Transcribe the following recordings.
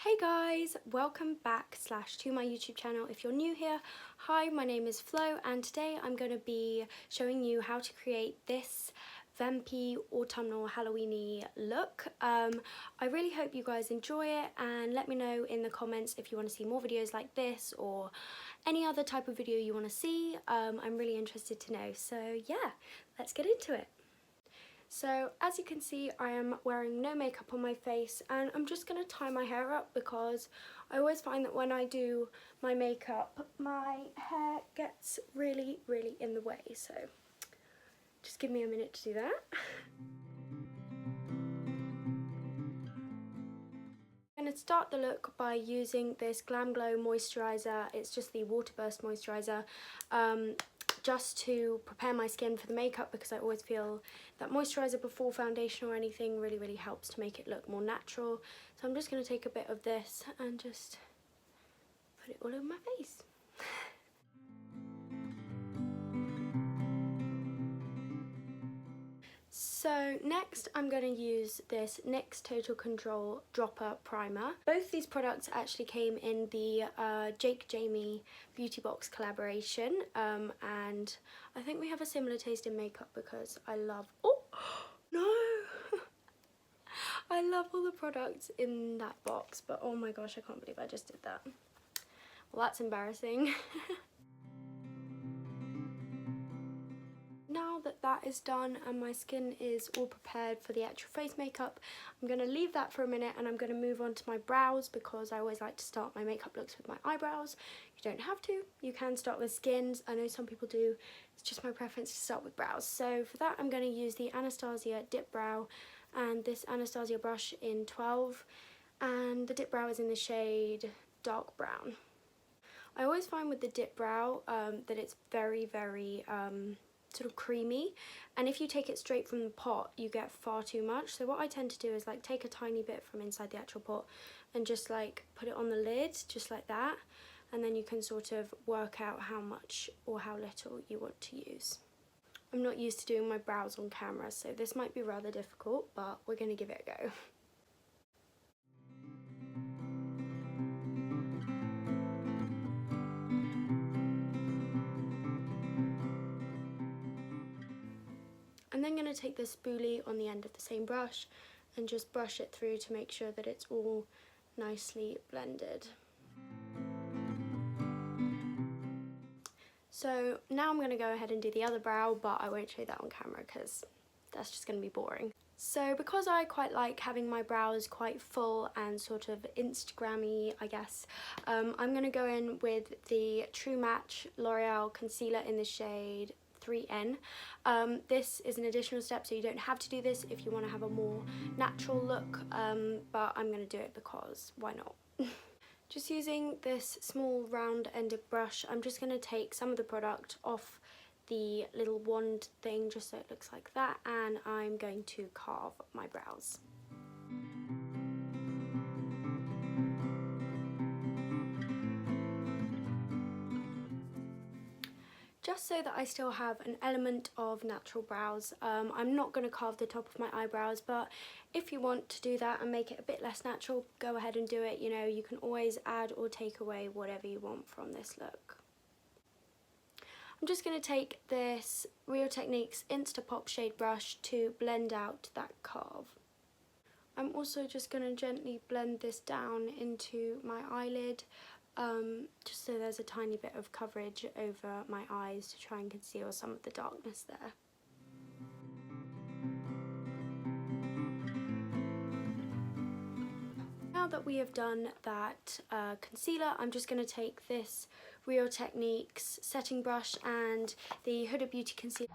Hey guys, welcome back to my YouTube channel. If you're new here, hi, my name is Flo and today I'm going to be showing you how to create this vampy autumnal Halloweeny look. I really hope you guys enjoy it and let me know in the comments if you want to see more videos like this or any other type of video you want to see. I'm really interested to know, so yeah, let's get into it. So as you can see, I am wearing no makeup on my face and I'm just going to tie my hair up because I always find that when I do my makeup, my hair gets really in the way. So just give me a minute to do that. I'm going to start the look by using this Glam Glow moisturiser. It's just the Water Burst moisturiser. Just to prepare my skin for the makeup, because I always feel that moisturiser before foundation or anything really helps to make it look more natural. So I'm just going to take a bit of this and just put it all over my face. So next I'm going to use this NYX Total Control Dropper Primer. Both these products actually came in the Jake Jamie Beauty Box collaboration, and I think we have a similar taste in makeup because I love, oh no, I love all the products in that box, but oh my gosh, I can't believe I just did that. Well, that's embarrassing. Now that that is done and my skin is all prepared for the actual face makeup, I'm going to leave that for a minute and I'm going to move on to my brows, because I always like to start my makeup looks with my eyebrows. You don't have to, you can start with skins. I know some people do, it's just my preference to start with brows. So for that I'm going to use the Anastasia Dip Brow and this Anastasia brush in 12, and the dip brow is in the shade Dark Brown. I always find with the dip brow that it's very sort of creamy, and if you take it straight from the pot you get far too much. So what I tend to do is like take a tiny bit from inside the actual pot and just like put it on the lid just like that, and then you can sort of work out how much or how little you want to use. I'm not used to doing my brows on camera, so this might be rather difficult, but we're going to give it a go. I'm then going to take this spoolie on the end of the same brush and just brush it through to make sure that it's all nicely blended. So now I'm going to go ahead and do the other brow, but I won't show that on camera because that's just going to be boring. So because I quite like having my brows quite full and sort of Instagram-y, I guess, I'm going to go in with the True Match L'Oreal Concealer in the shade 3N. This is an additional step, so you don't have to do this if you want to have a more natural look, but I'm going to do it because why not? Just using this small round-ended brush, I'm just going to take some of the product off the little wand thing just so it looks like that, and I'm going to carve my brows. Just so that I still have an element of natural brows. I'm not going to carve the top of my eyebrows, but if you want to do that and make it a bit less natural, go ahead and do it. You know, you can always add or take away whatever you want from this look. I'm just going to take this Real Techniques Instapop shade brush to blend out that carve. I'm also just going to gently blend this down into my eyelid, just so there's a tiny bit of coverage over my eyes to try and conceal some of the darkness there. Now that we have done that concealer, I'm just going to take this Real Techniques setting brush and the Huda Beauty concealer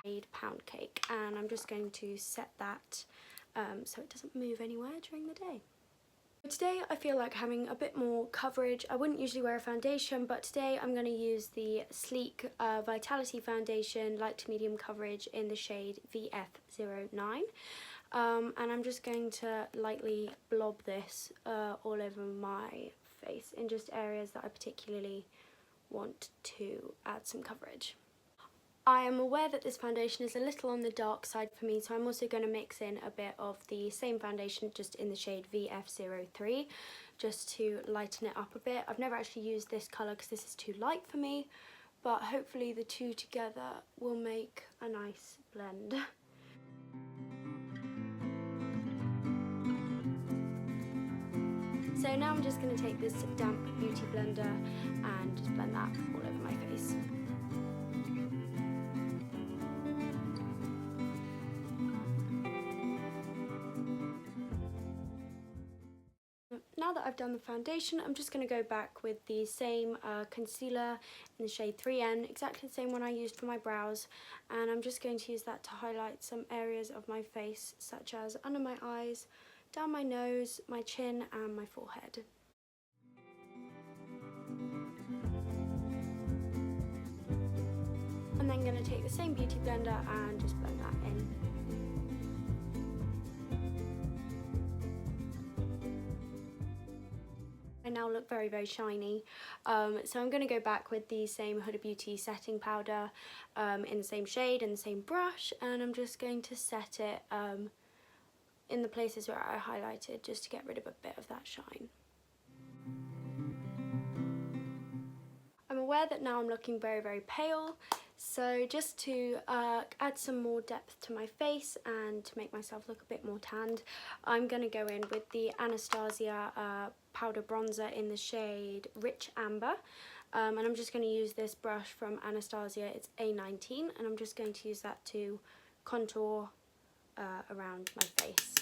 shade Pound Cake, and I'm just going to set that so it doesn't move anywhere during the day. Today I feel like having a bit more coverage. I wouldn't usually wear a foundation, but today I'm going to use the Sleek Vitality Foundation light to medium coverage in the shade VF09. And I'm just going to lightly blob this all over my face in just areas that I particularly want to add some coverage. I am aware that this foundation is a little on the dark side for me, so I'm also going to mix in a bit of the same foundation just in the shade VF03 just to lighten it up a bit. I've never actually used this colour because this is too light for me, but hopefully the two together will make a nice blend. So now I'm just going to take this damp beauty blender and just blend that all over my face. Now that I've done the foundation, I'm just going to go back with the same concealer in the shade 3N, exactly the same one I used for my brows, and I'm just going to use that to highlight some areas of my face, such as under my eyes, down my nose, my chin and my forehead. And then going to take the same beauty blender and just blend that in. I now look very, very shiny, so I'm going to go back with the same Huda Beauty setting powder in the same shade and the same brush, and I'm just going to set it in the places where I highlighted just to get rid of a bit of that shine. I'm aware that now I'm looking very, very pale, so just to add some more depth to my face and to make myself look a bit more tanned, I'm going to go in with the Anastacio powder bronzer in the shade Rich Amber, and I'm just going to use this brush from Anastacio, it's A19, and I'm just going to use that to contour around my face.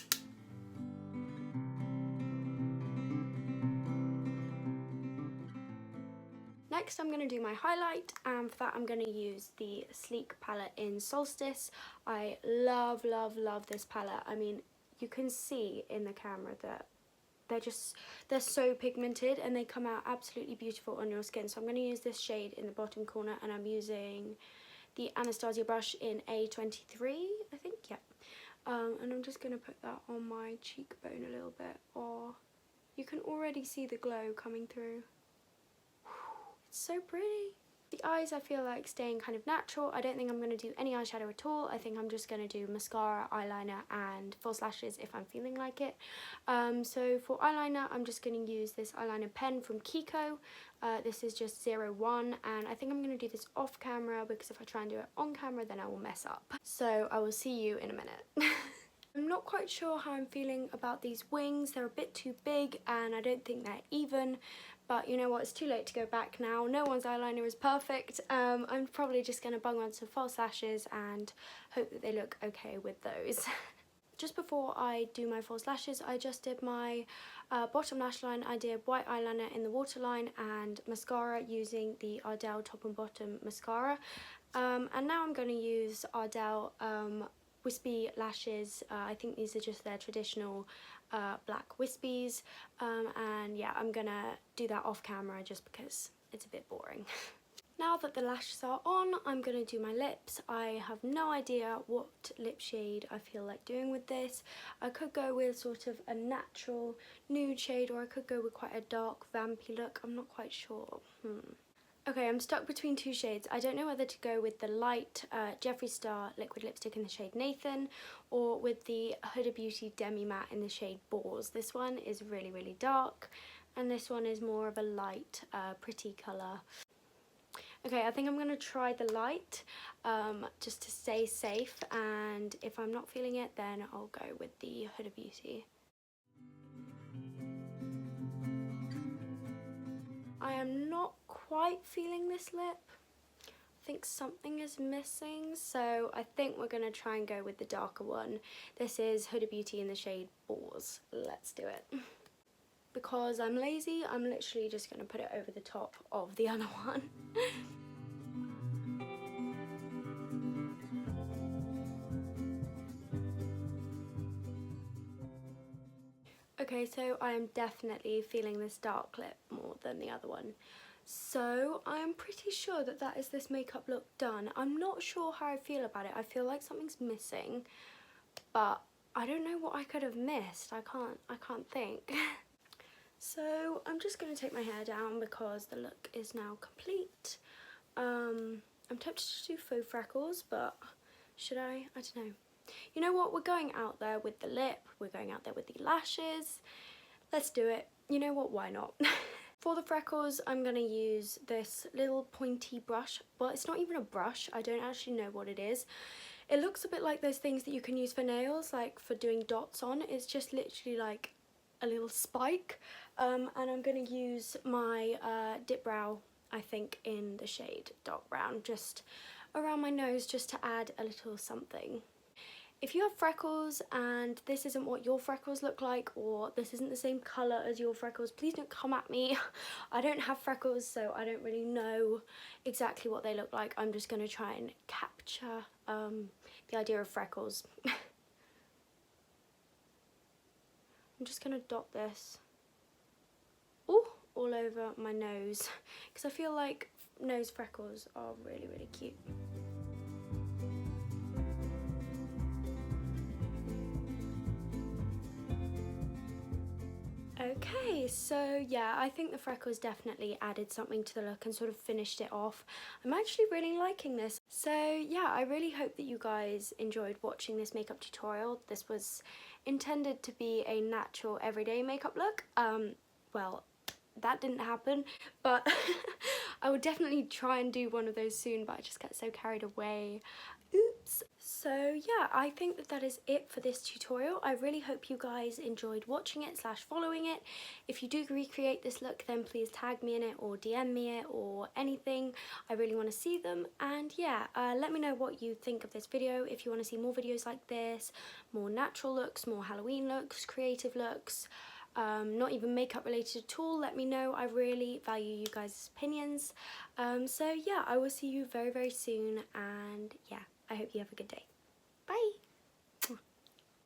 Next I'm going to do my highlight, and for that I'm going to use the Sleek palette in Solstice. I love, love, love this palette. I mean, you can see in the camera that they're so pigmented and they come out absolutely beautiful on your skin. So I'm going to use this shade in the bottom corner, and I'm using the Anastacio brush in A23, I think, yeah. And I'm just going to put that on my cheekbone a little bit. Oh, you can already see the glow coming through. It's so pretty. The eyes I feel like staying kind of natural. I don't think I'm going to do any eyeshadow at all. I think I'm just going to do mascara, eyeliner and false lashes if I'm feeling like it. So for eyeliner I'm just going to use this eyeliner pen from Kiko. This is just 01, and I think I'm going to do this off camera because if I try and do it on camera then I will mess up. So I will see you in a minute. I'm not quite sure how I'm feeling about these wings. They're a bit too big and I don't think they're even. But you know what, it's too late to go back now. No one's eyeliner is perfect. I'm probably just going to bung on some false lashes and hope that they look okay with those. Just before I do my false lashes, I just did my bottom lash line. I did white eyeliner in the waterline and mascara using the Ardell Top and Bottom mascara. And now I'm going to use Ardell wispy lashes. I think these are just their traditional black wispies, and yeah, I'm gonna do that off camera just because it's a bit boring. Now that the lashes are on, I'm gonna do my lips. I have no idea what lip shade I feel like doing with this. I could go with sort of a natural nude shade, or I could go with quite a dark vampy look. I'm not quite sure. Okay, I'm stuck between two shades. I don't know whether to go with the light Jeffree Star liquid lipstick in the shade Nathan, or with the Huda Beauty Demi Matte in the shade Boars. This one is really, really dark, and this one is more of a light, pretty colour. Okay, I think I'm going to try the light, just to stay safe, and if I'm not feeling it, then I'll go with the Huda Beauty. I am not quite feeling this lip. I think something is missing, so I think we're going to try and go with the darker one. This is Huda Beauty in the shade Boars. Let's do it. Because I'm lazy, I'm literally just going to put it over the top of the other one. Okay, so I am definitely feeling this dark lip more than the other one. So I'm pretty sure that that is this makeup look done. I'm not sure how I feel about it. I feel like something's missing, but I don't know what I could have missed. I can't think. So I'm just going to take my hair down because the look is now complete. I'm tempted to do faux freckles, but should I? I don't know. You know what, we're going out there with the lip, we're going out there with the lashes. Let's do it. You know what, why not? For the freckles, I'm going to use this little pointy brush. Well, it's not even a brush, I don't actually know what it is. It looks a bit like those things that you can use for nails, like for doing dots on. It's just literally like a little spike. And I'm going to use my dip brow, I think in the shade dark brown, just around my nose, just to add a little something. If you have freckles and this isn't what your freckles look like, or this isn't the same colour as your freckles, please don't come at me. I don't have freckles, so I don't really know exactly what they look like. I'm just going to try and capture the idea of freckles. I'm just going to dot this all over my nose, because I feel like nose freckles are really, really cute. Okay, so yeah, I think the freckles definitely added something to the look and sort of finished it off. I'm actually really liking this. So yeah, I really hope that you guys enjoyed watching this makeup tutorial. This was intended to be a natural everyday makeup look. Well, that didn't happen, but I would definitely try and do one of those soon, but I just get so carried away. Oops. So yeah, I think that that is it for this tutorial. I really hope you guys enjoyed watching it / following it. If you do recreate this look, then please tag me in it or DM me it or anything. I really want to see them. And yeah, let me know what you think of this video. If you want to see more videos like this, more natural looks, more Halloween looks, creative looks, not even makeup related at all, let me know. I really value you guys' opinions. So yeah, I will see you very, very soon, and yeah, I hope you have a good day. Bye!